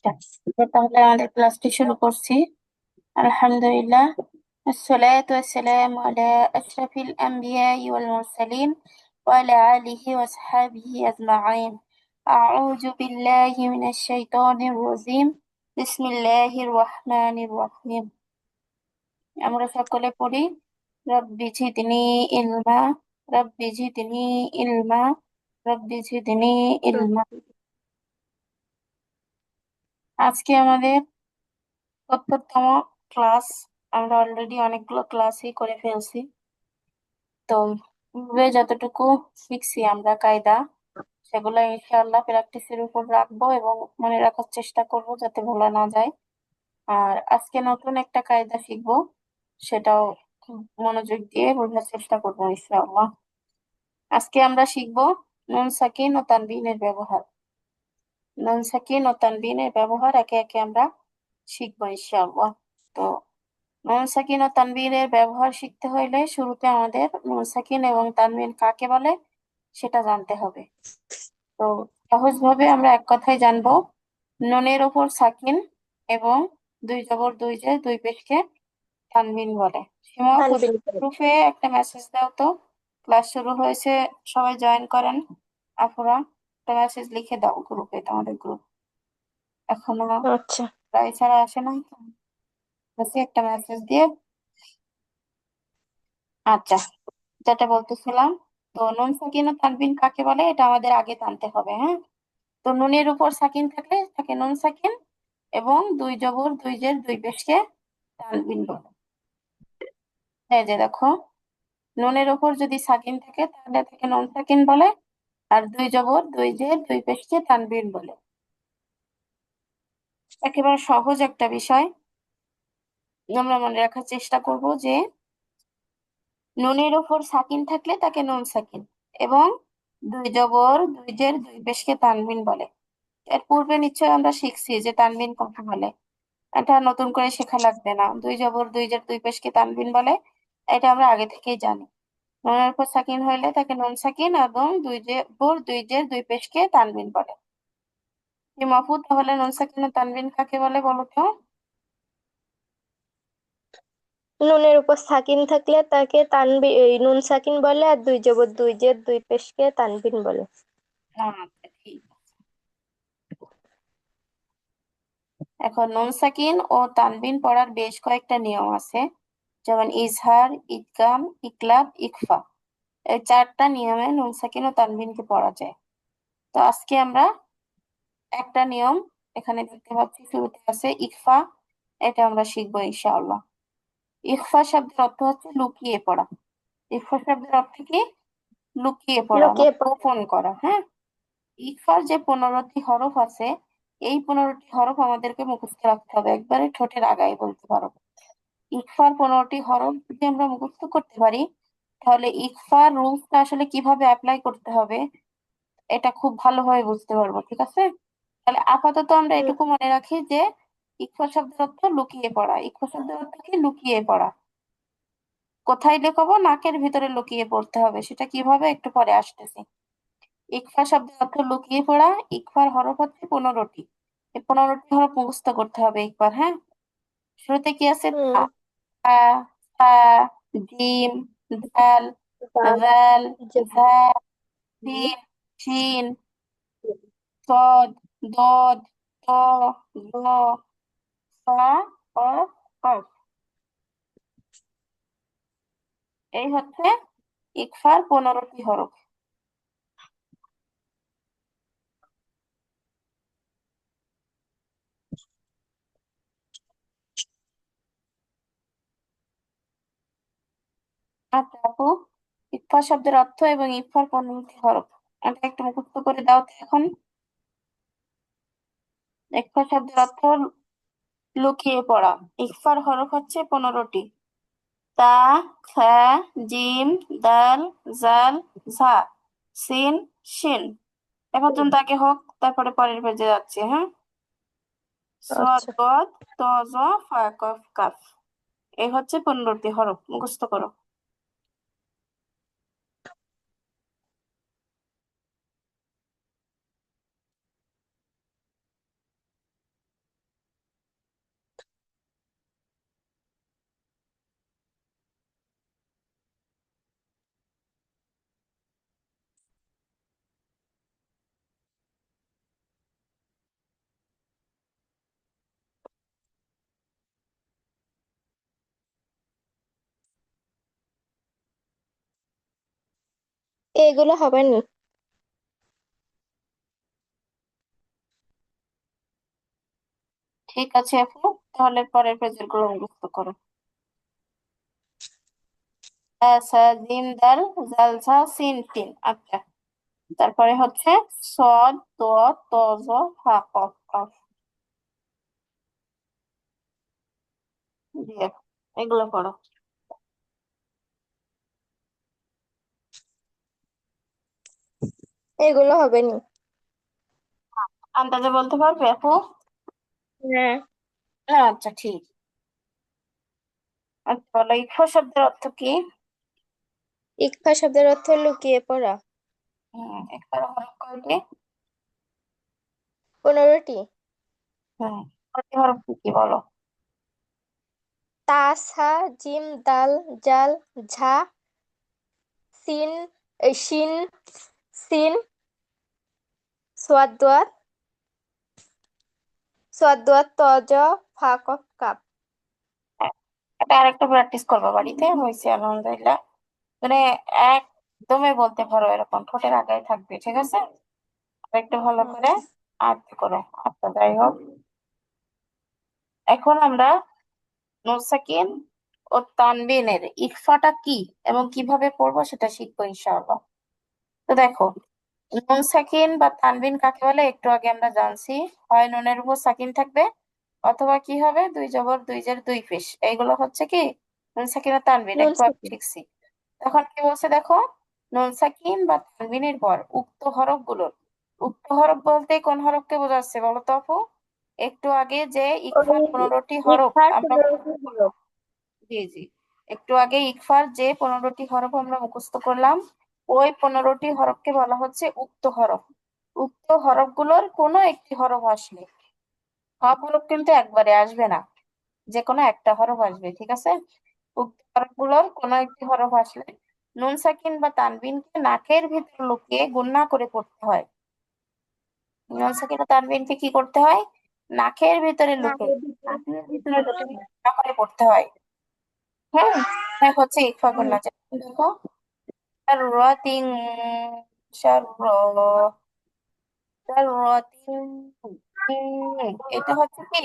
তাহলে আমাদের ক্লাসটি শুরু করছি। আলহামদুলিল্লাহ, الصلاة والسلام على أشرف الأنبياء والمرسلين وعلى آله وصحبه أجمعين. أعوذ بالله من الشيطان الرجيم. بسم الله الرحمن الرحيم. আমরা সকলে পড়ি, রব্বি জিদনি ইলমা, রব্বি জিদনি ইলমা, রব্বি জিদনি হুম। ইলমা। আজকে আমাদের ৭০তম ক্লাস। আমরা অলরেডি অনেকগুলো ক্লাসই করে ফেলছি। তো পূর্বে যতটুকু শিখছি আমরা কায়দা, সেগুলো ইনশাআল্লাহ প্র্যাকটিসের উপর রাখবো এবং মনে রাখার চেষ্টা করব যাতে ভোলা না যায়। আর আজকে নতুন একটা কায়দা শিখবো, সেটাও খুব মনোযোগ দিয়ে বোঝার চেষ্টা করবো ইনশাআল্লাহ। আজকে আমরা শিখবো নুন সাকিন ও তানবিনের ব্যবহার। নুন সাকিন ও তানবিনের ব্যবহার একে একে আমরা শিখবো ইনশাআল্লাহ। তো নুন সাকিন ও তানবিনের ব্যবহার শিখতে হইলে শুরুতে আমাদের নুন সাকিন এবং তানবিন কাকে বলে সেটা জানতে হবে। তো সহজভাবে আমরা এক কথায় জানবো, নুনের ওপর সাকিন এবং দুই জবর দুই জের দুই পেশকে তানবিন বলে। সীমা, তানবিন করে। গ্রুপে একটা মেসেজ দাও তো, ক্লাস শুরু হয়েছে, সবাই জয়েন করেন। আপুরা একটা মেসেজ লিখে দাও গ্রুপে, তোমাদের গ্রুপ এখনো আচ্ছা। প্রায় ছাড়া আসে নাই তো, বসে একটা মেসেজ দিয়ে। আচ্ছা, যেটা বলতেছিলাম, তো নুন সাকিন ও তানবিন কাকে বলে এটা আমাদের আগে জানতে হবে, হ্যাঁ। তো নুনের উপর সাকিন থাকলে তাকে নুন সাকিন এবং দুই জবর দুই জের দুই পেশকে তানবিন বলে। এই যে দেখো, নুনের উপর যদি সাকিন থাকে তাহলে তাকে নুন সাকিন বলে, আর দুই জবর দুই জের দুই পেশকে তানবিন বলে। একেবারে সহজ একটা বিষয়, আমরা মনে রাখার চেষ্টা করব যে নুনের উপর সাকিন থাকলে তাকে নুন সাকিন এবং দুই জবর দুই জের দুই পেশকে তানবিন বলে। এর পূর্বে নিশ্চয়ই আমরা শিখছি যে তানবিন কাকে বলে। এটা নতুন করে শেখা লাগবে না, দুই জবর দুই জের দুই পেশকে তানবিন বলে, এটা আমরা আগে থেকেই জানি। নুনের উপর সাকিন হইলে তাকে নুন সাকিন এবং দুই জবর দুই জের দুই পেশকে তানবিন বলে। কি মাহফুজ, তাহলে নুন সাকিন ও তানবিন কাকে বলে বলো তো? নুনের উপর সাকিন থাকলে তাকে নুন সাকিন বলে, আর দুই জবর দুই জের দুই পেশকে তানবিন বলে। আচ্ছা, ঠিক আছে। এখন নুন সাকিন ও তানবিন পড়ার বেশ কয়েকটা নিয়ম আছে, যেমন ইজহার, ইদগাম, ইকলাব, ইখফা। এই চারটা নিয়মে নুন সাকিন ও তানবিনকে পড়া যায়। তো আজকে আমরা একটা নিয়ম, এখানে দেখতে পাচ্ছি শুরুতে আছে ইখফা, এটা আমরা শিখবো ইনশাআল্লাহ। ইখফা শব্দের অর্থ হচ্ছে লুকিয়ে পড়া। ইখফা শব্দের অর্থ কি? লুকিয়ে পড়া বা লুকিয়ে পড়ে। গোপন করা, হ্যাঁ। ইকফার যে 15টি হরফ আছে, এই 15টি হরফ আমাদেরকে মুখস্থ রাখতে হবে, একবারে ঠোঁটের আগায় বলতে পারো। ইকফার 15টি হরফ যদি আমরা মুখস্থ করতে পারি, তাহলে ইকফার রুলসটা আসলে কিভাবে অ্যাপ্লাই করতে হবে এটা খুব ভালোভাবে বুঝতে পারবো, ঠিক আছে। তাহলে আপাতত আমরা হুম। এটুকু মনে রাখি যে ইকফা শব্দের অর্থ লুকিয়ে পড়া। ইকফা শব্দের অর্থ কি? লুকিয়ে পড়া। কোথায় লুকাবো? নাকের ভিতরে লুকিয়ে পড়তে হবে, সেটা কিভাবে একটু পরে আসতেছি। ইকফা শব্দের অর্থ লুকিয়ে পড়া। ইকফার হরফ হচ্ছে 15টি। এই 15টি হরফ মুখস্থ করতে হবে একবার, হ্যাঁ। শুরুতে কি আছে? হুম। তা, তা, তা, জিম, দাল, দাল, জাল, জবর, ঝা, ই, সিন, শিন, صاد، ضاد، طا، ظا، ফা, قاف، قاف। এই হচ্ছে ইকফার 15টি হরফ। আচ্ছা আপু, ইকফা শব্দের অর্থ এবং ইকফার 15টি হরফ এটা একটু মুখস্থ করে দাও তো এখন। ইকফা শব্দের অর্থ লুকিয়ে পড়া। ইকফার হরফ হচ্ছে 15টি। তা, খা, জিম, দাল, জাল, ঝা, সিন, শিন। এ পর্যন্ত আগে হোক, তারপরে পরের পেজে যাচ্ছে, হ্যাঁ। সাদ, আচ্ছা। দাদ, ত, জ, ফা, কফ, কাফ। এই হচ্ছে 15টি হরফ, মুখস্থ করো। এগুলো হবে নি। ঠিক আছে আপু, তাহলে পরের পেজের গুলো মুখস্থ করো। জিম দাল জাল ঝা সিন তিন, আচ্ছা। তারপরে হচ্ছে সদ দ ত জ হা কফ কফ দিয়ে, এগুলো পড়ো। এগুলো হবে নি। আন্দাজে বলতে পারবে আপু? হ্যাঁ। আচ্ছা ঠিক। আচ্ছা বলো, ইকফা শব্দের অর্থ কি? ইকফা শব্দের অর্থ লুকিয়ে পড়া। একবার হরফ কয়টি? 15টি। হম, প্রতি হরফ কি কি বলো? তা, সা, জিম, দাল, জাল, ঝা, সিন, শিন, সিন, সোয়াদ দোয়াত, সোয়াদ দোয়াত, ত, জ, ফা, কফ, কাপ। হ্যাঁ, এটা আরেকটু প্র্যাকটিস করবো বাড়িতে, হয়েছে আলহামদুলিল্লাহ। মানে একদমই বলতে পারো, এরকম ঠোঁটের আগায় থাকবে, ঠিক আছে? আরেকটু ভালো করে আচ্ছা। আয়ত্ত করো। আচ্ছা যাই হোক, এখন আমরা নুন সাকিন ও তানবিনের ইকফাটা কি এবং কিভাবে পড়বো সেটা শিখবো ইনশাআল্লাহ। তো দেখো, নুন সাকিন বা তানবিন কাকে বলে একটু আগে আমরা জানছি। হয় নুনের উপর সাকিন থাকবে, অথবা কি হবে, দুই জবর দুই জের দুই পেশ, এইগুলো হচ্ছে কি নুন সাকিন ও তানবিন, নুন একটু আগে সাকিন। শিখছি। তখন কি বলছে দেখো, নুন সাকিন বা তানবিনের পর উক্ত হরফ গুলোর, উক্ত হরফ বলতে কোন হরফকে বোঝাচ্ছে বলো তো আপু? একটু আগে যে ওই ইকফার 15টি হরফ ইকফার আমরা 15টি মুখস্থ হলো। করলাম। জি জি, একটু আগে ইকফার যে 15টি হরফ আমরা মুখস্থ করলাম, ওই 15টি হরফকে বলা হচ্ছে উক্ত হরফ। উক্ত হরফগুলোর কোনো একটি হরফ আসলে, সব হরফ কিন্তু একবারে আসবে না, যে কোনো একটা হরফ আসবে, ঠিক আছে? উক্ত হরফগুলোর কোনো একটি হরফ আসলে নুন সাকিন বা তানবিনকে নাকের ভিতরে লুকিয়ে গুণনা করে পড়তে হয়। নুন সাকিন বা তানবিনকে কি করতে হয়? নাকের ভিতরে লুকিয়ে, নাকের ভিতরে নাকের ভিতরে ঢুকাতে লুকিয়ে হয়। গুণনা করে পড়তে হয়। হ্যাঁ, এটা হচ্ছে ইকফা হুম। গুণনা। যেমন দেখো, শাররাতিন, শারর, শাররাতিন, এটা হচ্ছে কি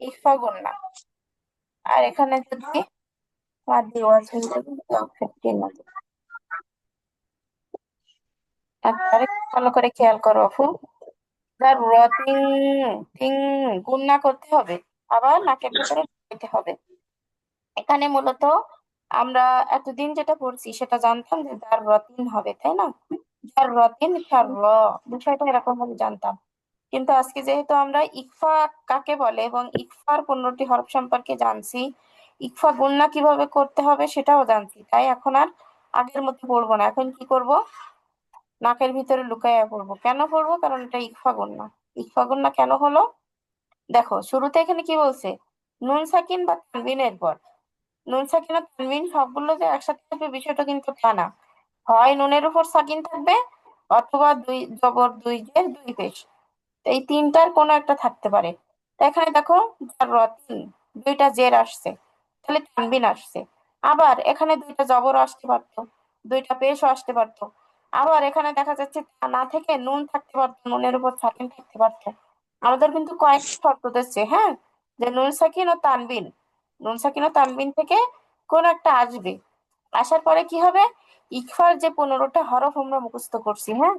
ইকফা গুণনা। আর এখানে যদি মাদি ওয়াজ হয়ে যাবে, আরেকটু ভালো করে খেয়াল করো আপু। তিং, তিং, গুণনা করতে হবে, আবার নাকের ভিতরে ঢুকাইতে হবে। এখানে মূলত আমরা এতদিন যেটা পড়ছি সেটা জানতাম যে দার রতিন হবে, তাই না? দার রতিন তার র, বিষয়টা এরকম ভাবে জানতাম। কিন্তু আজকে যেহেতু আমরা ইকফা কাকে বলে এবং ইকফার 15টি হরফ সম্পর্কে জানছি, ইকফা গুণনা কিভাবে করতে হবে সেটাও জানছি, তাই এখন আর আগের মতো পড়বো না। এখন কি করব, নাকের ভিতরে লুকাইয়া পড়বো। কেন পড়বো? কারণ এটা ইকফা গুণনা। ইকফা গুণনা কেন হলো, দেখো শুরুতে এখানে কি বলছে, নুন সাকিন বা তানবিনের পর। নুন সাকিন আর তানবিন সবগুলো যে একসাথে থাকবে বিষয়টা কিন্তু তা না। হয় নুনের উপর সাকিন থাকবে, অথবা দুই জবর দুই জের দুই পেশ, তো এই তিনটার কোনো একটা থাকতে পারে। তো এখানে দেখো, যার রতিন, দুইটা জের আসছে, তাহলে তানবিন আসছে। আবার এখানে দুইটা জবর আসতে পারতো, দুইটা পেশও আসতে পারতো। আবার এখানে দেখা যাচ্ছে তা না থেকে নুন থাকতে পারতো, নুনের উপর সাকিন থাকতে পারতো। আমাদের কিন্তু কয়েকটা শর্ত দিচ্ছে, হ্যাঁ, যে নুন সাকিন ও তানবিন, নুন সাকিন ও তানবিন থেকে কোন একটা আসবে। আসার পরে কি হবে, ইকফার যে 15টা হরফ আমরা মুখস্থ করছি, হ্যাঁ,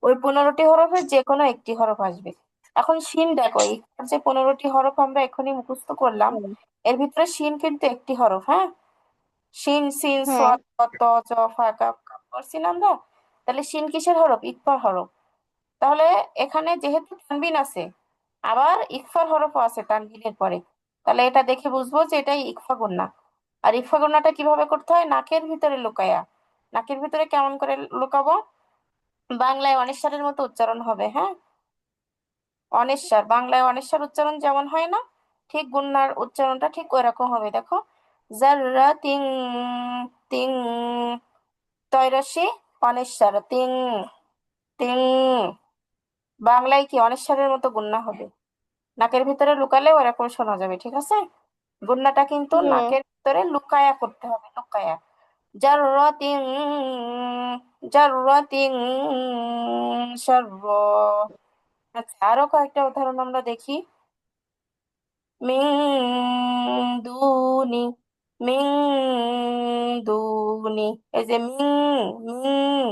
ওই 15টি হরফের যে কোনো একটি হরফ আসবে। এখন শিন দেখো, ইকফার যে 15টি হরফ আমরা এখনই মুখস্থ করলাম, হুম। এর ভিতরে শিন কিন্তু একটি হরফ, হ্যাঁ। শিন সিন হ্যাঁ। সোয়াদ ত জ ফা কাফ কাফ করছি না আমরা? তাহলে শিন কিসের হরফ? ইকফার হরফ। তাহলে এখানে যেহেতু তানবিন আছে, আবার ইকফার হরফও আছে তানবিনের পরে, তাহলে এটা দেখে বুঝবো যে এটাই ইকফা গুন্না। আর ইকফা গুন্নাটা কিভাবে করতে হয়? নাকের ভিতরে লুকায়া। নাকের ভিতরে কেমন করে লুকাবো? বাংলায় অনিশ্বারের মতো উচ্চারণ হবে, হ্যাঁ। অনিশ্বার, বাংলায় অনিশ্বার উচ্চারণ যেমন হয় না, ঠিক গুন্নার উচ্চারণটা ঠিক ওই রকম হবে। দেখো, জাররা তিং, তিং, তৈরসি, অনিশ্বার, তিং, তিং, বাংলায় কি অনিশ্বারের মতো গুন্না হবে। নাকের ভিতরে লুকালেও এরকম শোনা যাবে, ঠিক আছে? গুন্নাটা কিন্তু হুম। নাকের ভিতরে লুকায়া করতে হবে, লুকায়া। জাররাতিন, জাররাতিন শাররা। আচ্ছা, আরো কয়েকটা উদাহরণ আমরা দেখি। মিন দুনি, মিন দুনি। এই যে মিন, মিন,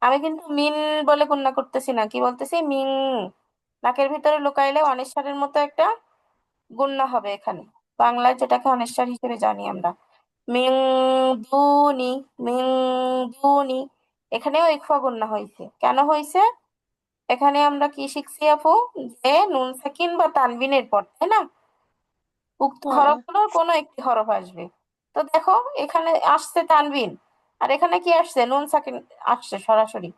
আমি কিন্তু মিন বলে গণ্য করতেছি না, কি বলতেছি, মিন। নাকের ভিতরে লুকাইলে অনিশ্বারের মতো একটা গুণনা হবে এখানে, বাংলায় যেটাকে অনিশ্বার হিসেবে জানি আমরা। মিং দুনি, মিং দুনি। এখানেও ইকফা গুণনা হয়েছে, কেন হয়েছে? এখানে আমরা কি শিখছি আপু, যে নুন সাকিন বা তানবিনের পর, তাই না, উক্ত হুম। হরফগুলোর কোনো একটি হরফ আসবে। তো দেখো, এখানে আসছে তানবিন, আর এখানে কি আসছে, নুন সাকিন আসছে সরাসরি।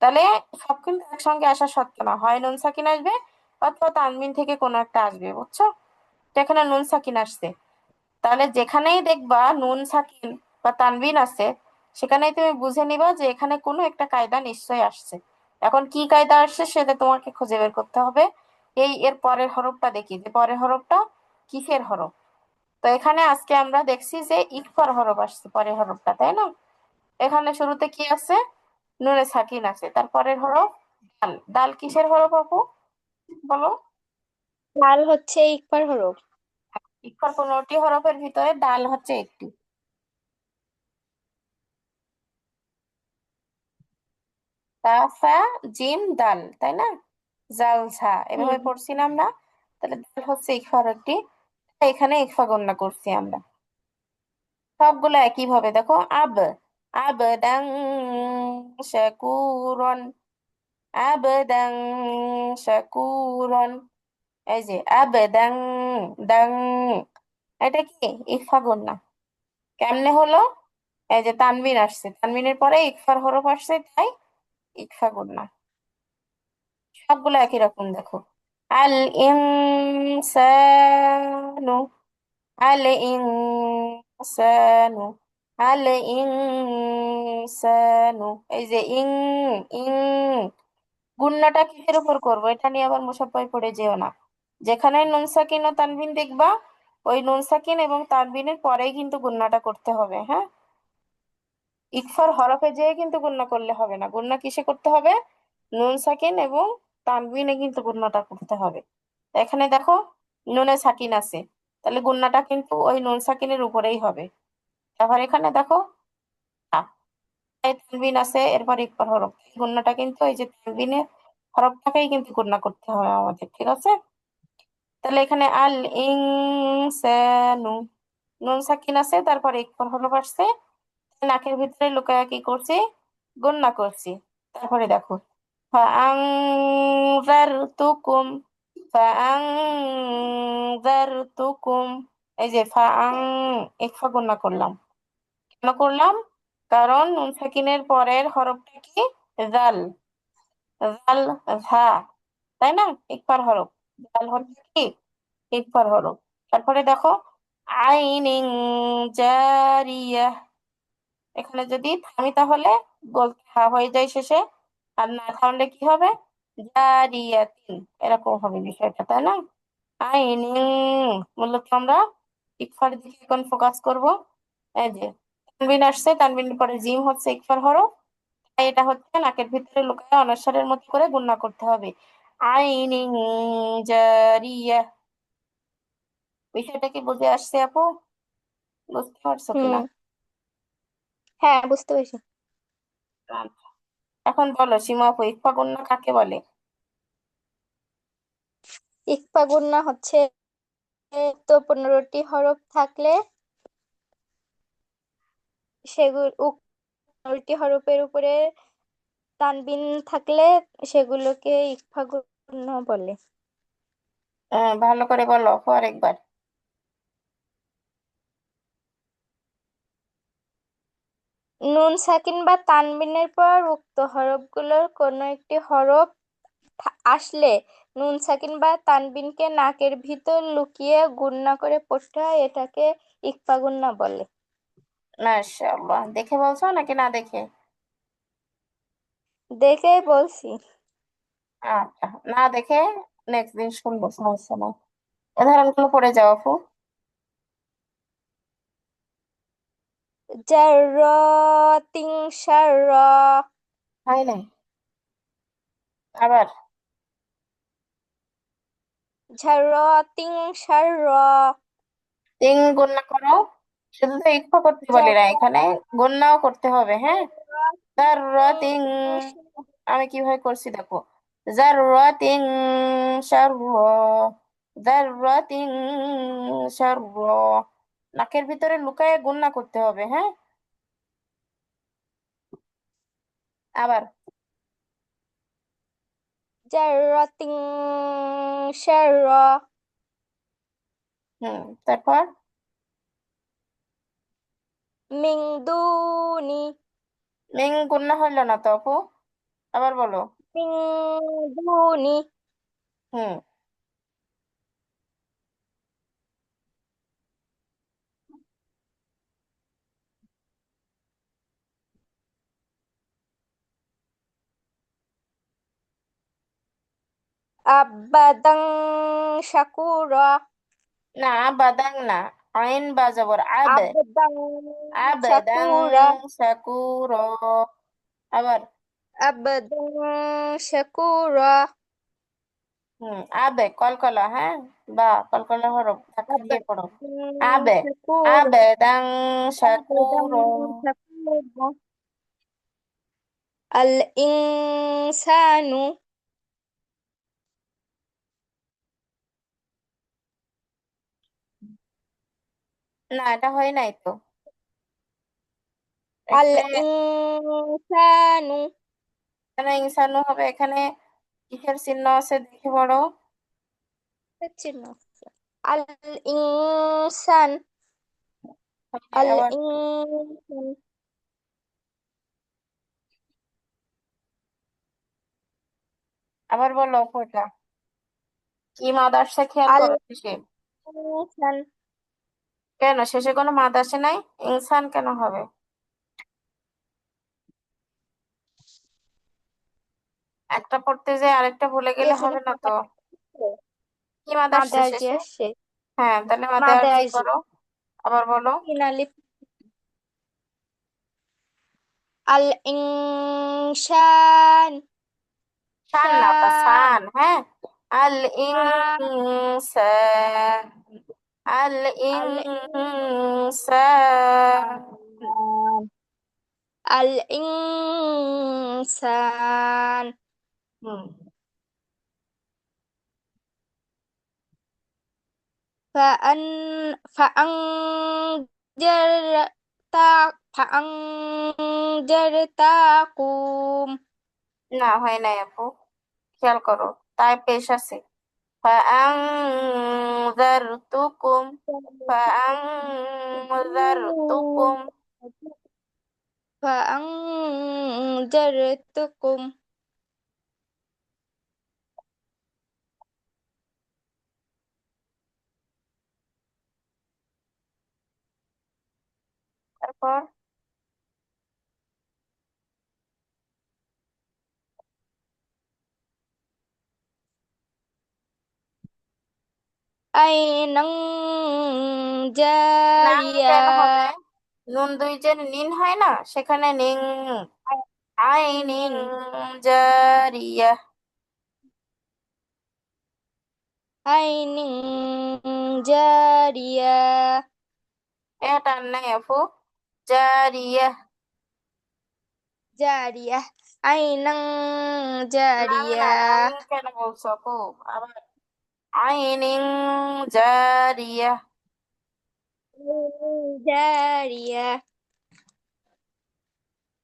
তাহলে সব কিন্তু একসঙ্গে আসা সত্য না, হয় নুন সাকিন আসবে অথবা তানবিন থেকে কোনো একটা আসবে, বুঝছো? তো এখানে নুন সাকিন আসছে। তাহলে যেখানেই দেখবা নুন সাকিন বা তানবিন আছে, সেখানেই তুমি বুঝে নিবা যে এখানে কোনো একটা কায়দা নিশ্চয়ই আসছে। এখন কি কায়দা আসছে সেটা তোমাকে খুঁজে বের করতে হবে। এর পরের হরফটা দেখি, যে পরের হরফটা কিসের হরফ। তো এখানে আজকে আমরা দেখছি যে ইকফার হরফ আসছে পরের হরফটা, তাই না? এখানে শুরুতে কি আছে, নুনে সাকিন আছে, তারপরের হরফ দাল। দাল কিসের হরফ আপু, বলো? লাল হচ্ছে ইকফার হরফ। ইকফার 15টি হরফের ভিতরে দাল হচ্ছে একটি। তা, ফা, জিম, দাল, তাই না? জালসা, এভাবে হুম। পড়ছি না আমরা? তাহলে দাল হচ্ছে ইকফার একটি, এখানে ইকফা গণনা করছি আমরা। সবগুলো একই ভাবে দেখো, আবদাং শাকুরন, আবদাং শাকুরন। এই যে আবদাং, দাং, এটা কি ইকফা গণনা। কেমনে হলো? এই যে তানবিন আসছে, তানবিনের পরে ইকফার হরফ আসছে, তাই ইকফা গণনা। সবগুলো একই রকম দেখো। আল ইনসানু, আল ইনসানু, আল ইনসানু। এই যে ইং, গুণনাটা কিসের উপর করবো, এটা নিয়ে আবার মুসাফায় পড়ে যেও না। যেখানে নুন সাকিন ও তানবিন দেখবা, ওই নুন সাকিন এবং তানবিনের পরেই কিন্তু গুণনাটা করতে হবে, হ্যাঁ। ইকফার হরফে যেয়ে কিন্তু গুণনা করলে হবে না, গুণনা কিসে করতে হবে, নুন সাকিন এবং তানবিনে কিন্তু গুণনাটা করতে হবে। এখানে দেখো নুনে সাকিন আছে, তাহলে গুণনাটা কিন্তু ওই নুন সাকিনের উপরেই হবে। তারপর এখানে দেখো তানবিন আছে, এরপর ইকফার হরফ, এই গুণনাটা কিন্তু ওই যে তানবিনের হরফটাকেই কিন্তু গুণনা করতে হবে আমাদের, ঠিক আছে? তাহলে এখানে আল ইনসানু, নুন সাকিন আছে, তারপরে ইকফার হরফ আসছে, নাকের ভিতরে লুকায়া কি করছি, গুণনা করছি। তারপরে দেখো ফাআনজারতুকুম, ফাআনজারতুকুম। এই যে ইকফা গুণনা করলাম। কেন করলাম? কারণ নুন সাকিনের পরের হরফটা কি, জাল, জাল, ঝা, তাই না, ইকফার হরফ। জাল হচ্ছে কি, ইকফার হরফ। তারপরে দেখো আইনিন জারিয়া, এখানে যদি থামি তাহলে বলতে হা হয়ে যায় শেষে, আর না থামলে কি হবে, জারিয়াতিন, এরকম হবে বিষয়টা, তাই না? আইনিন, মূলত আমরা ইকফার দিকে এখন ফোকাস করব। এই যে তানবিন আসছে, তানবিনের পরে জিম হচ্ছে ইকফার হরফ, তাই এটা হচ্ছে নাকের ভিতরে লুকায় অনস্বরের মতো করে গুণনা করতে হবে। আইনিন জারিয়া। বিষয়টা কি বুঝে আসছে আপু, বুঝতে পারছো হুম। কিনা? হ্যাঁ, বুঝতে পেরেছি। আচ্ছা, এখন বলো সীমা আপু, ইকফা গুণনা কাকে বলে? ইকফা গুণনা হচ্ছে, তো 15টি হরফ থাকলে সেগুলো 15টি হরফের উপরে তানবিন থাকলে সেগুলোকে ইকফা গুণনা বলে। ভালো করে বলো আপু আরেকবার। নুন সাকিন বা তানবিনের পর উক্ত হরফগুলোর কোনো একটি হরফ আসলে নুন সাকিন বা তানবিনকে নাকের ভিতর লুকিয়ে গুণনা করে পড়তে হয়, এটাকে ইকফা গুণনা বলে। মাশাআল্লাহ, দেখে বলছো নাকি না দেখে? দেখেই বলছি। আচ্ছা, না দেখে নেক্সট দিন শুনবো, সমস্যা নাই। উদাহরণগুলো পড়ে যাও আপু। জাররাতিন শাররা। হয় নাই। আবার জাররাতিন শাররা। তিন গুণনা করো। শুধু তো ইকফা করতে বলি না, এখানে গুণনাও করতে হবে, হ্যাঁ। জাররাতিন, আমি কিভাবে করছি দেখো। জাররাতিন শাররা, জাররাতিন শাররা। নাকের ভিতরে লুকায়ে গুণনা করতে হবে, হ্যাঁ। আবার জাররাতিন শাররা। তারপর মিন দুনি। মিং গুণনা হইলো না তো আপু, আবার বলো। মিন দুনি। হুম। আবাদান শাকুরা। না, বাদাং না, আইন বাজাবর আবে। আবদান আবেদাং শাকুরা। শাকুর। আবার আবদান শাকুরা। আবে কলকলা, হ্যাঁ। বা কলকলা হরফ ধাক্কা দিয়ে আবদান পড়ো। আবে, শাকুরা। আবেদাং আবদান শাকুর। শাকুরা। আল ইনসানু। না, এটা হয় নাই তো। আল এখানে ইনসানু। এখানে ইনসানু হবে, এখানে কিসের চিহ্ন আছে দেখে পড়ো। চিহ্ন। আল ইনসান। হয় নাই। আল আবার ইনসান। আবার বলো কোনটা, কি মাদ আসছে খেয়াল আল করো শেষে। ইনসান। কেন শেষে কোনো মাদ আসে নাই? ইনসান কেন হবে? একটা পড়তে যে আরেকটা ভুলে গেলে এখানে হবে না তো। কি মাদ আসছে মাদার্জি শেষে? আসছে। হ্যাঁ, তাহলে মাদে আরজি মাদার্জি। করো। আবার বলো। ফিনালি। আল ইনসান। শান না বা সান। সান, হ্যাঁ। আল সান। ইনসান, আল আল ইনসান। ইনসান। আল ইনসান। হুম। فأن فأنذرتكم. না, হয় নাই আপু, খেয়াল করো, তাই পেশ আছে। فأنذرتكم، فأنذرتكم। فأنذرتكم. তারপর عينا নাং جارية. কেন হবে? নুন দুই যে নিন হয় না, সেখানে নিং। আইনিন জারিয়া। عين جارية. এটা নাই আপু, জারিয়া। জারিয়া। আইনাং নাং জারিয়া। না, নাং কেন বলছো আপু? আবার আইনিন জারিয়া। জারিয়া।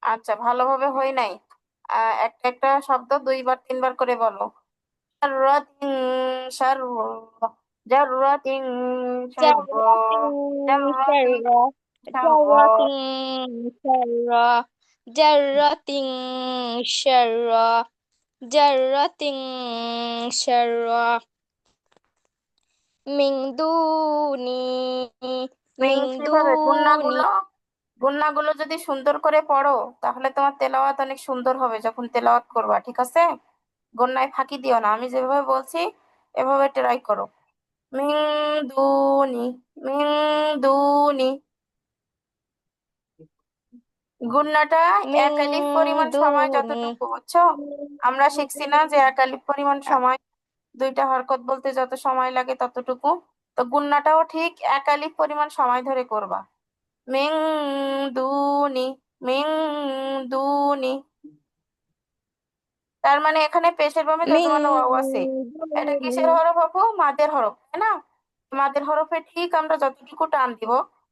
আচ্ছা, ভালোভাবে হয় নাই। একটা একটা শব্দ দুইবার তিনবার করে বলো। জাররাতিন শাররা, জাররাতিন শাররা, জারাতিন জাররাতিন শাররা। শাররা। জারাতিন শাররা। জারাতিন শাররা। জারাতিন শাররা। মিং দুনি। মিং মিং কিভাবে দুনি। গুন্নাগুলো যদি সুন্দর করে পড়ো, তাহলে তোমার তেলাওয়াত অনেক সুন্দর হবে যখন তেলাওয়াত করবা, ঠিক আছে। গুন্নায় ফাঁকি দিও না, আমি যেভাবে বলছি এভাবে ট্রাই করো। মিং দুনি, মিং দুনি। গুণনাটা মিং এক আলিফ পরিমাণ সময় দুনি। যতটুকু, বুঝছো? আমরা শিখছি না যে এক আলিফ পরিমাণ সময়, দুইটা হরকত বলতে যত সময় লাগে ততটুকু। তো গুণনাটাও ঠিক এক আলিফ পরিমাণ সময় ধরে করবা। মিং দুনি, মিং দুনি। তার মানে এখানে পেশের বামে মিং যজমানো ওয়াও আছে। এটা দুনি। কিসের হরফ আপু? মাদের হরফ, তাই না? মাদের হরফে ঠিক আমরা যতটুকু টান দিব,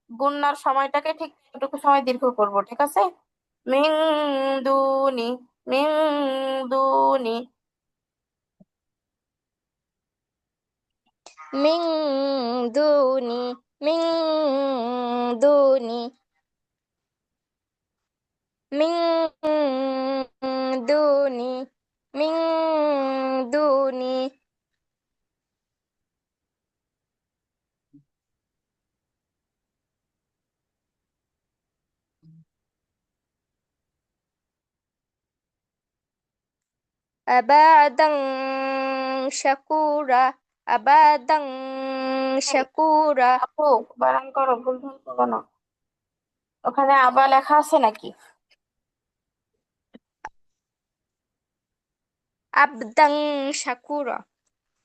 গুণনার সময়টাকে ঠিক ততটুকু সময় দীর্ঘ করব, ঠিক আছে? মিং দুনি, মিং দুনি। মিং দুনি। মিং দুনি। মিং দুনি। মিং দুনি। আবাদাং শাকুরা। আবাদাং এই, শাকুরা। আপু বানান করো, ভুল ভাল করো না। ওখানে আবার লেখা আছে নাকি? আবদাং শাকুরা।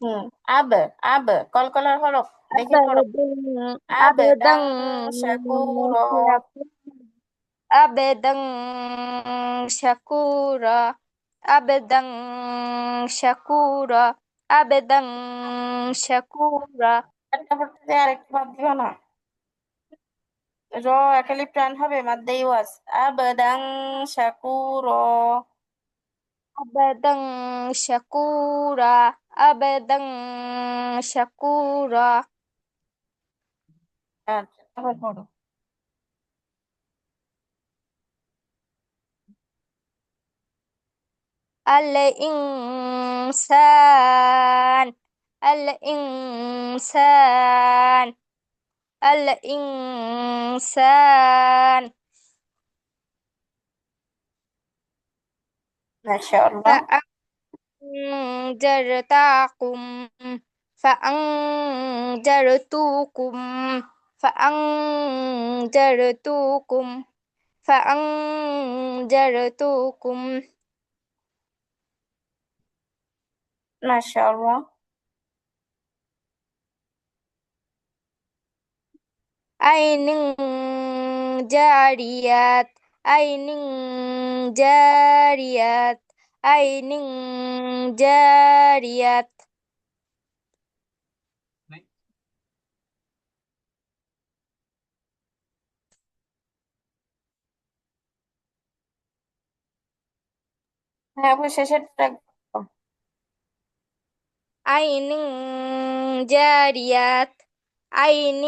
হুম। আব, আব কলকলার হরফ, দেখে পড়ো। আবাদাং আব আবাদাং দাং শাকুর। শাকুরা। আবেদং শাকুরা। আবেদং শাকুরা। আবেদং শাকুরা। একটা পড়তে আরেকটা বাদ দিবা না? র একালি প্রাণ হবে, মাদ্দে ওয়াজ। আবদাং শাকুর। আবেদং শাকুরা। আবেদং শাকুরা। আচ্ছা, তারপর পড়ো। আল ইনসান। আল ইনসান। আল ইনসান। মাশাআল্লাহ। فأنذرتكم. فأنذرتكم. فأنذرتكم. فأنذرتكم. মাশাআল্লাহ। عين جاريات. عين جاريات. عين جاريات. হ্যাঁ আপু, শেষেরটা একদম। عين جاريات. عين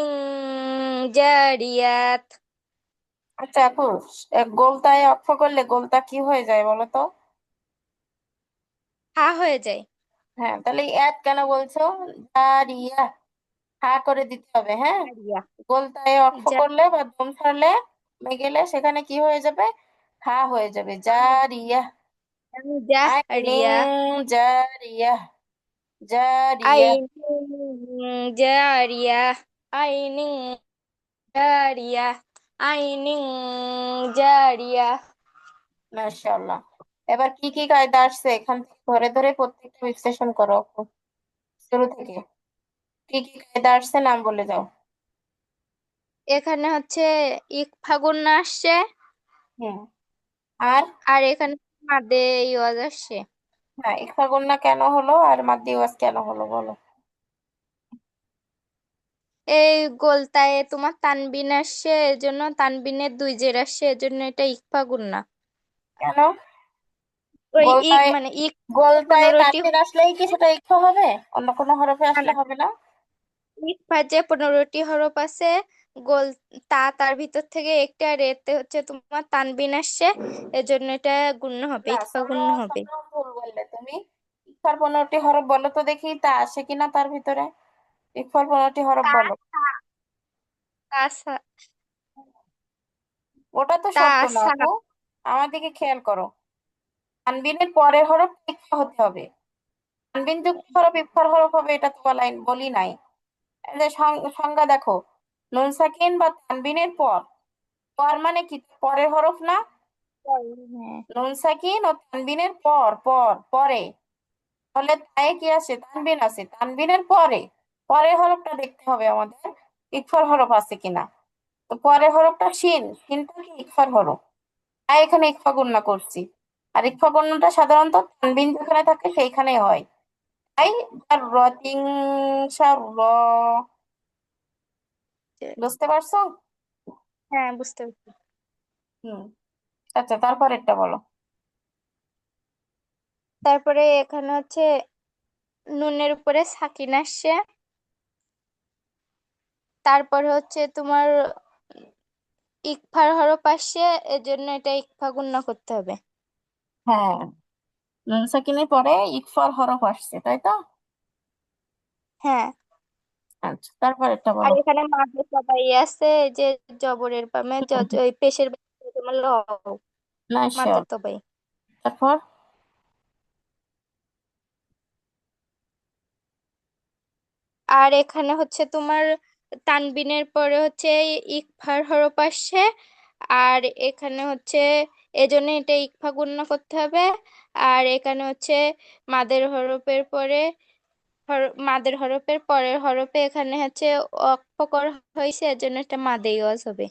جاريات. আচ্ছা আপু, গোলতায় অক্ষ করলে গোলতা কি হয়ে যায় বলো তো? হা হয়ে যায়। হ্যাঁ, তাহলে এক কেন বলছো? জারিয়া, হা করে দিতে হবে, হ্যাঁ। জারিয়া। গোলতায় অক্ষ করলে বা দম ছাড়লে গেলে সেখানে কি হয়ে যাবে? হা হয়ে যাবে, জারিয়া। আইনিং জারিয়া। জারিয়া, জারিয়া। আইন জারিয়া। আইন জারিয়া। আইন জারিয়া। মাশাআল্লাহ। এবার কি কি কায়দা আসছে এখান থেকে ধরে ধরে প্রত্যেকটা বিশ্লেষণ করো আপু, শুরু থেকে। কি কি কায়দা আসছে নাম বলে যাও। এখানে হচ্ছে ফাগুন আসছে। হুম। আর আর এখানে মাদে ইওয়াজ আসছে। হ্যাঁ, ইকফা গুন্না কেন হলো আর মাদ্দি ওয়াজ কেন হলো বলো। এই গোলতায় তোমার তানবিন আসছে, এজন্য তানবিনের দুই জের আসছে, এজন্য এটা ফাগুন না। কেন? ওই গোলতায়, মানে গোলতায় 15টি তানবিন আসলেই কি সেটা ইকফা হবে? অন্য কোনো হরফে আসলে না, হবে না? যে 15টি হরফ আছে, গোল তার ভিতর থেকে একটা, আর এতে হচ্ছে তোমার তানবিন আসছে, এজন্য এটা গুণ্য হবে, না, ইকফা শোনো গুণ্য হবে। শোনো, ভুল বললে তুমি। ইকফার 15টি হরফ বলো তো দেখি, তা আসে কিনা তার ভিতরে। ইকফার 15টি হরফ তা বলো। তা সা ওটা তো তা সত্য না সা আপু, আমার দিকে খেয়াল করো। তানবিনের পরের হরফ ইকফা হতে হবে। তানবিন যুক্ত হরফ ইকফার হরফ হবে, এটা তো বলি নাই। এই যে সংজ্ঞা দেখো, নুন সাকিন বা তানবিনের পর পর মানে কি, পরের হরফ না? হ্যাঁ। নুন সাকিন ও তানবিনের পর, পরে। তাহলে তায়ে কি আছে, তানবিন আছে, তানবিনের পরে পরের হরফটা দেখতে হবে আমাদের, ইকফার হরফ আছে কিনা। তো পরের হরফটা শিন, শিনটা কি ইকফার হরফ, তাই এখানে ইকফা গুণনা করছি। আর ইকফা গুণনাটা সাধারণত তানবিন যেখানে থাকে সেইখানেই হয়। তাই র, তিং, র। বুঝতে পারছো? হ্যাঁ, বুঝতে পারছি। হুম। আচ্ছা, তারপরেরটা বলো। তারপরে এখানে হচ্ছে নুনের উপরে সাকিন আসছে, তারপরে হচ্ছে তোমার ইকফার হরফ আসছে, এজন্য এটা ইকফা গুণনা করতে হবে। হ্যাঁ, নুন সাকিনের পরে ইকফার হরফ আসছে, তাই তো? হ্যাঁ। আচ্ছা, তারপরেরটা আর বলো। এখানে মাঝে সবাই আছে, এই যে জবরের বামে হুম, ওই পেশের বামে তোমার ল, না মাঝে শিওর। তবাই। তারপর আর এখানে হচ্ছে তোমার তানবিনের পরে হচ্ছে ইকফার হরফ আসছে, আর এখানে হচ্ছে এজন্য এটা ইকফা গণনা করতে হবে। আর এখানে হচ্ছে মাদের হরফের পরে মাদের হরফের পরের হরফে এখানে হচ্ছে ওয়াকফ করা হয়েছে, এজন্য এটা মাদে ইওয়াজ হবে।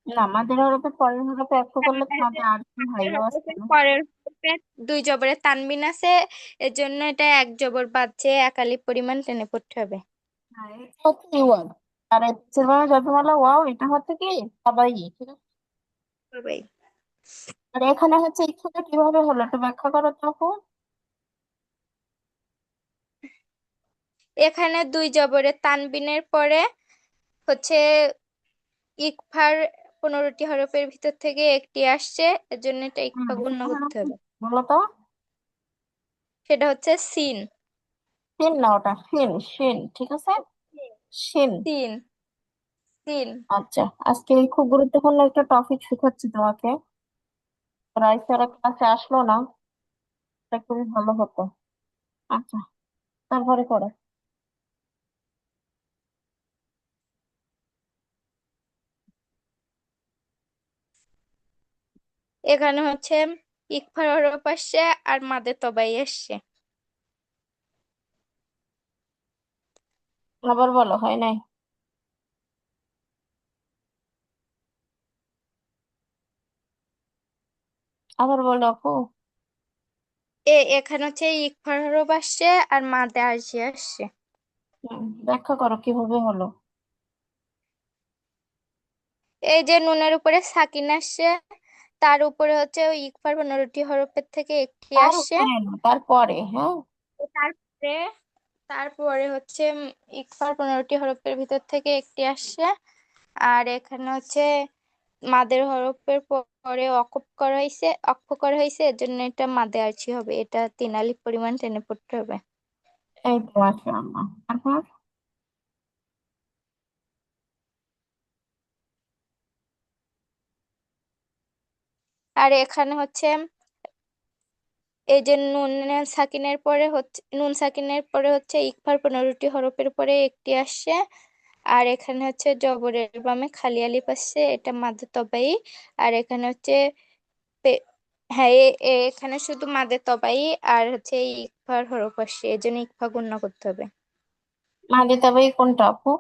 না, আমাদের হরফে পরের হরফে একটু করলে তো আমাদের আর কি হয়, মাদের আওয়াজ হরফের কেন? পরের হরফে দুই জবরের তানবিন আছে, এজন্য এটা এক জবর বাদ যে এক আলিফ পরিমাণ টেনে পড়তে হবে। হ্যাঁ, এটা হচ্ছে ওয়াও। আর এই নিচের বাংলা যতমালা ওয়াও, এটা হচ্ছে কি সবাই, ঠিক আছে? করবেই। আর এখানে হচ্ছে ইচ্ছাটা কিভাবে হলো, একটু ব্যাখ্যা করো তো আপু। এখানে দুই জবরের তানবিনের পরে হচ্ছে ইকফার 15টি হরফের ভিতর থেকে একটি আসছে, এর জন্য এটা ইকফা গণ্য সেটা করতে হচ্ছে, হবে। বলো তো। সেটা হচ্ছে সিন। শিন না, ওটা শিন, শিন, ঠিক আছে। শিন। সিন। সিন। আচ্ছা, আজকে এই খুব গুরুত্বপূর্ণ একটা টপিক শেখাচ্ছি তোমাকে। রাইসারা ক্লাসে আসলো না, এটা খুবই ভালো হতো। আচ্ছা, তারপরে করো। এখানে হচ্ছে ইকফার হরফ আসছে আর মাদে তবাই আসছে। আবার বলো, হয় নাই? আবার বলো আপু। এখানে হচ্ছে ইকফার হরফ আসছে আর মাদে আসছে আসছে। ব্যাখ্যা করো কিভাবে হলো। এই যে নুনের উপরে সাকিন আসছে, তার উপরে হচ্ছে ওই ইকফার 15টি হরফের থেকে একটি তার আসছে। উপরে না, তারপরে, হ্যাঁ। তারপরে তারপরে হচ্ছে ইকফার 15টি হরফের ভিতর থেকে একটি আসছে। আর এখানে হচ্ছে মাদের হরফের পরে অক্ফ করা হয়েছে, এর জন্য এটা মাদে আরছি হবে, এটা 3 আলিফ পরিমাণ টেনে পড়তে হবে। এই তো, মাশাআল্লাহ। তারপর আর এখানে হচ্ছে এই যে নুন সাকিনের পরে হচ্ছে ইকফার 15টি হরফের পরে একটি আসছে। আর এখানে হচ্ছে জবরের বামে খালি আলিফ আসছে, এটা মাদে তবাই। আর এখানে হচ্ছে হ্যাঁ, এখানে শুধু মাদে তবাই আর হচ্ছে এই ইকফার হরফ আসছে, এই জন্য ইকফা গণ্য করতে হবে। মাদিতা ভাই কোনটা আপু?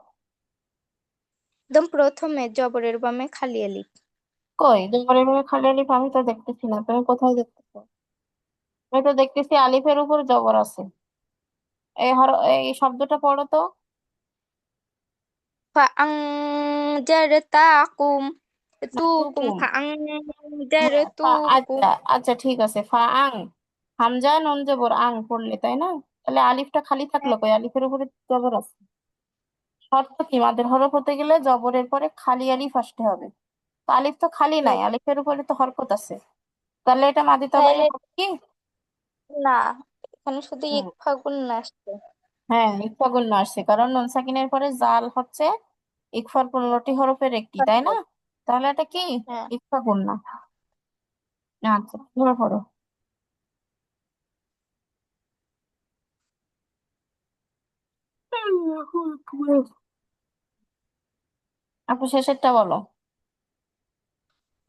একদম প্রথমে জবরের বামে খালি আলিফ। কই জবরের ভাবে খালি আলিফ আমি তো দেখতেছি না, তুমি কোথায় দেখতেছো? আমি তো দেখতেছি আলিফের উপর জবর আছে। এই শব্দটা পড়ো তো। ফাআনজারতাকুম না, তুকুম তুকুম। হ্যাঁ, ফাআনজারতুকুম। আচ্ছা আচ্ছা, ঠিক আছে। ফা আং, হামজা নুন জবর আং পড়লে, তাই না? তাহলে আলিফটা খালি থাকলো কই, আলিফের উপরে জবর আছে। শর্ত কি, মাদের হরফ হতে গেলে জবরের পরে খালি আলিফ আসতে হবে। তো আলিফ তো খালি নাই, আলিফের উপরে তো হরকত আছে। তাহলে এটা মাদি তাবাই তাইলে হবে কি? না, এখানে শুধু হুম, ইকফা গুণ আসছে। হ্যাঁ, ইকফা গুণ আসছে, কারণ নুন সাকিনের পরে জাল হচ্ছে ইকফার 15টি হরফের একটি, তাই না? তাহলে এটা কি হ্যাঁ। ইকফা গুণ না। আচ্ছা, ধরে পড়ো। আপু শেষেরটা বলো।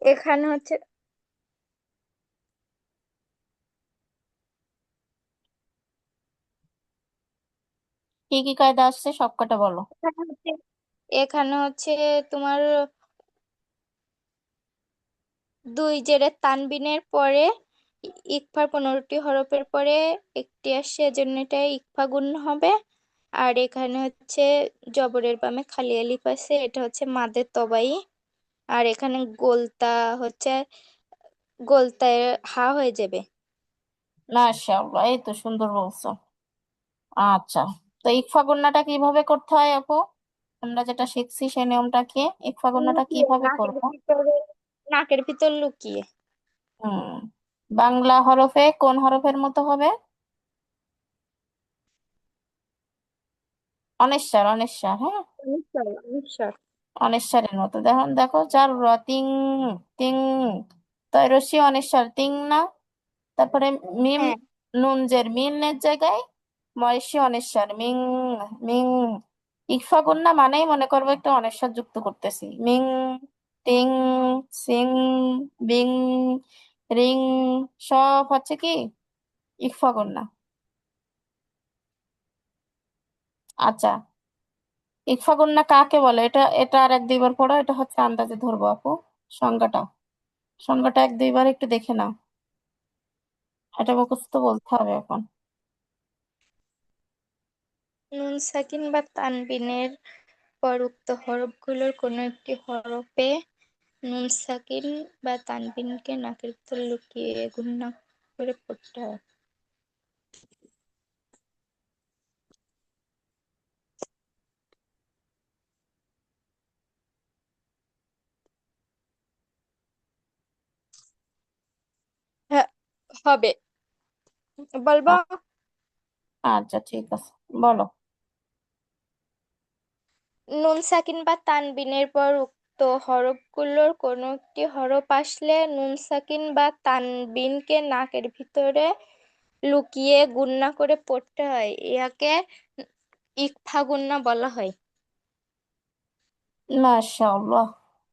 এখানে হচ্ছে কি কি কায়দা আসছে সব কটা বলো। এখানে হচ্ছে এখানে হচ্ছে তোমার দুই জেরের তানবিনের পরে ইকফার 15টি হরফের পরে একটি আসছে, এজন্য এটা ইকফা গুণ হবে। আর এখানে হচ্ছে জবরের বামে খালি আলিফ আছে, এটা হচ্ছে মাদের তবাই। আর এখানে গোলতা হচ্ছে গোলতায় হা হয়ে যাবে। মাশাআল্লাহ, এই তো সুন্দর বলছো। আচ্ছা, তো ইকফা গুন্নাটা কিভাবে করতে হয় আপু? আমরা যেটা শিখছি সেই নিয়মটা কি? ইকফা গুন্নাটা লুকিয়ে কিভাবে নাকের করব? ভিতরে, নাকের ভিতর লুকিয়ে। হুম, বাংলা হরফে কোন হরফের মতো হবে? অনিশ্বার, অনিশ্বার, হ্যাঁ। নিশ্চয় নিশ্চয়। অনিশ্বারের মতো, দেখুন দেখো, চার র, তিং, তিং, তয়রসি অনিশ্বার, তিং না। তারপরে মিম, হ্যাঁ। নুন জের মিনের জায়গায় ময়সি অনিশ্বার, মিং, মিং। ইকফা গুন্না মানেই মনে করবো একটা অনিশ্বার যুক্ত করতেছি, মিং, টিং, সিং, বিং, রিং, সব হচ্ছে কি ইকফা গুন্না। আচ্ছা, ইকফা গুন্না কাকে বলে? এটা এটা আর এক দুইবার পড়ো, এটা হচ্ছে আন্দাজে ধরবো আপু। সংজ্ঞাটা, সংজ্ঞাটা এক দুইবার একটু দেখে নাও, এটা মুখস্থ বলতে হবে এখন। নুন সাকিন বা তানবিনের পর উক্ত হরফগুলোর কোনো একটি হরফে নুন সাকিন বা তানবিনকে নাকের ভিতর লুকিয়ে গুণনা করে পড়তে হয়। হ্যাঁ, হবে। বলবো। আচ্ছা ঠিক আছে, বলো। নুন সাকিন বা তানবিনের পর উক্ত হরফগুলোর কোনো একটি হরফ আসলে নুন সাকিন বা তানবিনকে নাকের ভিতরে লুকিয়ে গুণনা করে পড়তে হয়, ইয়াকে ইকফা গুণনা বলা হয়। মাশাআল্লাহ।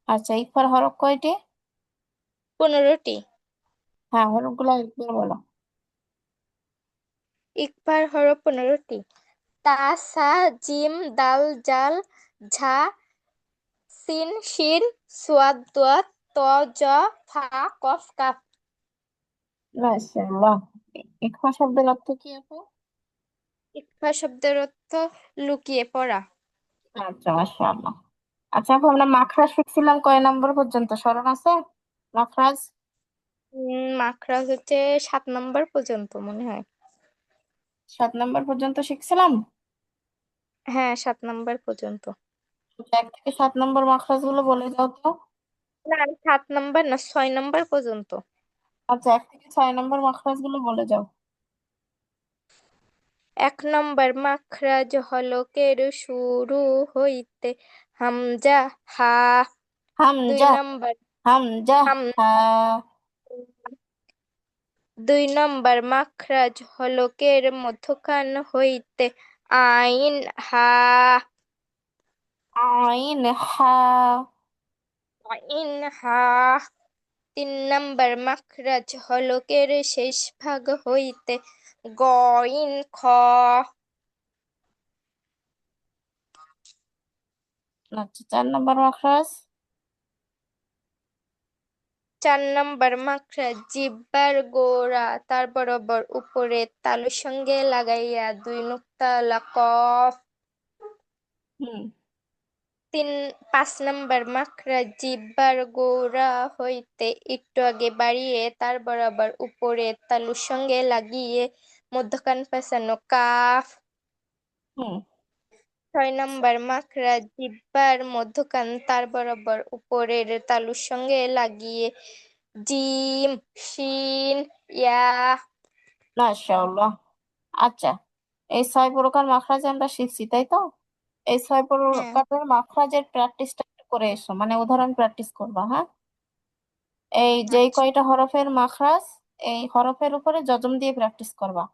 আচ্ছা, ইকফার হরফ কয়টি? 15টি। হ্যাঁ, হরফগুলো একবার বলো। ইকফার হরফ 15টি: তা, সা, জিম, দাল, জাল, ঝা, সিন, শিন, সোয়াদ, দোয়াত, ত, জ, ফা, কফ, কাফ। মাশাআল্লাহ। ইকফা শব্দের অর্থ কি আপু? ইকফা শব্দের অর্থ লুকিয়ে পড়া। আচ্ছা, মাশাআল্লাহ। আচ্ছা আপু, আমরা মাখরাজ শিখছিলাম কয় নম্বর পর্যন্ত স্মরণ আছে? মাখরাজ মাখরাজ হচ্ছে 7 নম্বর পর্যন্ত মনে হয়। 7 নম্বর পর্যন্ত শিখছিলাম। হ্যাঁ, 7 নম্বর পর্যন্ত। 1 থেকে 7 নম্বর মাখরাজ গুলো বলে দাও তো। না, 7 নম্বর না, 6 নম্বর পর্যন্ত। আচ্ছা, 1 থেকে 6 নম্বর মাখরাজ গুলো বলে যাও। 1 নম্বর মাখরাজ হলকের শুরু হইতে হামজা, হা। দুই হামজা, নম্বর হামজা, হাম হা। 2 নম্বর মাখরাজ হলকের মধ্যখান হইতে আইন, হা। আইন, হা। আইন, হা। 3 নম্বর মাখরাজ হলকের শেষ ভাগ হইতে গইন, খ। আচ্ছা, 4 নম্বর মাখরাজ। 4 নম্বর মাখরাজ জিহ্বার গোড়া তার বরাবর উপরে তালুর সঙ্গে লাগাইয়া 2 নুক্তা কফ। হুম। 5 নম্বর মাখরাজ জিহ্বার গোড়া হইতে একটু আগে বাড়িয়ে তার বরাবর উপরে তালুর সঙ্গে লাগিয়ে মধ্যখান পেঁচানো, কাফ। হুম। 6 নম্বর মাখরাজ জিহ্বার মধ্যখান তার বরাবর উপরের তালুর সঙ্গে লাগিয়ে জিম, শিন, ইয়া। মাশাআল্লাহ। আচ্ছা, এই 6 প্রকার মাখরাজ আমরা শিখছি তাই তো? এই ছয় হ্যাঁ। প্রকারের মাখরাজের প্র্যাকটিসটা করে এসো, মানে উদাহরণ প্র্যাকটিস করবা, হ্যাঁ। এই যেই আচ্ছা। কয়টা হরফের মাখরাজ, এই হরফের উপরে যজম দিয়ে প্র্যাকটিস করবা।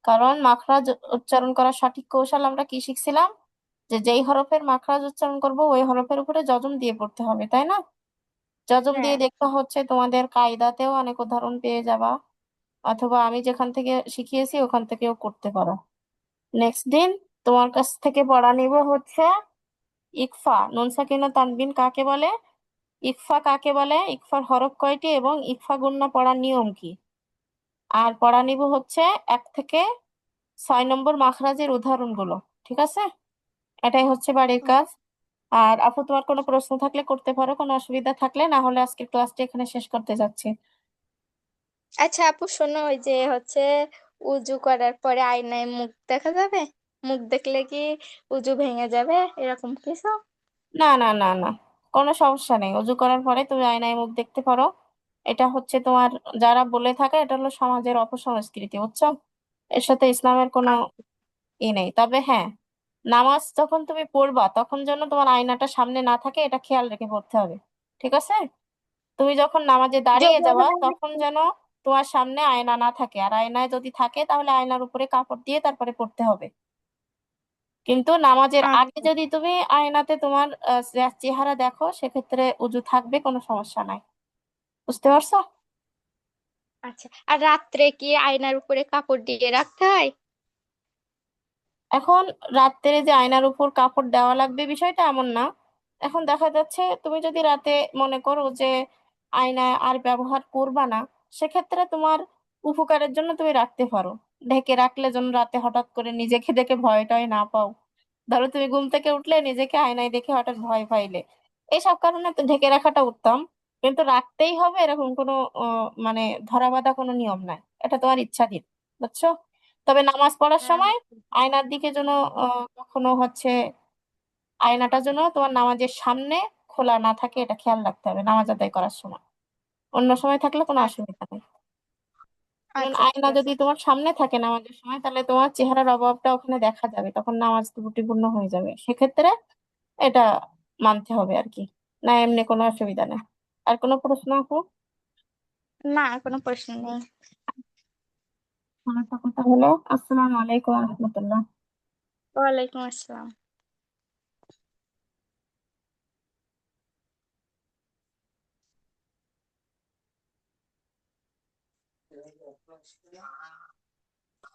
কারণ মাখরাজ উচ্চারণ করার সঠিক কৌশল আমরা কি শিখছিলাম? যে যেই হরফের মাখরাজ উচ্চারণ করব ওই হরফের উপরে যজম দিয়ে পড়তে হবে, তাই না? যজম দিয়ে হ্যাঁ। দেখা হচ্ছে তোমাদের কায়দাতেও অনেক উদাহরণ পেয়ে যাবা, অথবা আমি যেখান থেকে শিখিয়েছি ওখান থেকেও করতে পারো। নেক্সট দিন তোমার কাছ থেকে পড়া নিব হচ্ছে ইকফা, নুন সাকিন ও তানবিন কাকে বলে, ইকফা কাকে বলে, ইকফার হরফ কয়টি এবং ইকফা গুণনা পড়ার নিয়ম কি। আর পড়া নিব হচ্ছে 1 থেকে 6 নম্বর মাখরাজের উদাহরণগুলো। ঠিক আছে, এটাই হচ্ছে বাড়ির হুম। কাজ। আর আপু তোমার কোনো প্রশ্ন থাকলে করতে পারো, কোনো অসুবিধা থাকলে, না হলে আজকের ক্লাসটি এখানে শেষ করতে যাচ্ছি। আচ্ছা আপু শোনো, ওই যে হচ্ছে উজু করার পরে আয়নায় মুখ দেখা যাবে? মুখ দেখলে কি উজু ভেঙে যাবে এরকম কিছু? না না না না, কোনো সমস্যা নেই, অজু করার পরে তুমি আয়নায় মুখ দেখতে পারো। এটা হচ্ছে তোমার, যারা বলে থাকে এটা হলো সমাজের অপসংস্কৃতি, বুঝছো? এর সাথে ইসলামের কোনো আচ্ছা। নেই। তবে হ্যাঁ, নামাজ যখন তুমি পড়বা তখন যেন তোমার আয়নাটা সামনে না থাকে, এটা খেয়াল রেখে পড়তে হবে। ঠিক আছে? তুমি যখন নামাজে দাঁড়িয়ে যদি যাবা আবার তখন যেন তোমার সামনে আয়না না থাকে, আর আয়নায় যদি থাকে তাহলে আয়নার উপরে কাপড় দিয়ে তারপরে পড়তে হবে। কিন্তু নামাজের আগে আচ্ছা। যদি তুমি আয়নাতে তোমার চেহারা দেখো, সেক্ষেত্রে উজু থাকবে, কোনো সমস্যা নাই। বুঝতে পারছো? আচ্ছা, আর রাত্রে কি আয়নার উপরে কাপড় দিয়ে রাখতে হয়? এখন রাত্রে যে আয়নার উপর কাপড় দেওয়া লাগবে বিষয়টা এমন না। এখন দেখা যাচ্ছে তুমি যদি রাতে মনে করো যে আয়না আর ব্যবহার করবা না, সেক্ষেত্রে তোমার উপকারের জন্য তুমি রাখতে পারো। ঢেকে রাখলে যেন রাতে হঠাৎ করে নিজেকে দেখে ভয় টয় না পাও। ধরো তুমি ঘুম থেকে উঠলে নিজেকে আয়নায় দেখে হঠাৎ ভয় পাইলে, এইসব কারণে তো ঢেকে রাখাটা উত্তম। কিন্তু রাখতেই হবে এরকম কোনো মানে ধরা বাঁধা কোনো নিয়ম নাই, এটা তোমার ইচ্ছাধীন। বুঝছো? তবে নামাজ পড়ার সময় আচ্ছা। আয়নার দিকে যেন কখনো হচ্ছে আয়নাটা যেন তোমার নামাজের সামনে খোলা না থাকে, এটা খেয়াল রাখতে হবে নামাজ আদায় করার সময়। অন্য সময় থাকলে কোনো আচ্ছা। অসুবিধা নেই। কারণ আচ্ছা ঠিক আয়না আছে। যদি তোমার সামনে থাকে নামাজের সময়, তাহলে তোমার চেহারার অভাবটা ওখানে দেখা যাবে, তখন নামাজ ত্রুটিপূর্ণ হয়ে যাবে। সেক্ষেত্রে এটা মানতে হবে আর কি। না এমনি কোনো অসুবিধা নেই। আর কোনো প্রশ্ন আপু? না, কোনো প্রশ্ন নেই। আমার কথা হলো, আসসালামু আলাইকুম রহমতুল্লাহ। ওয়ালাইকুম আসসালাম।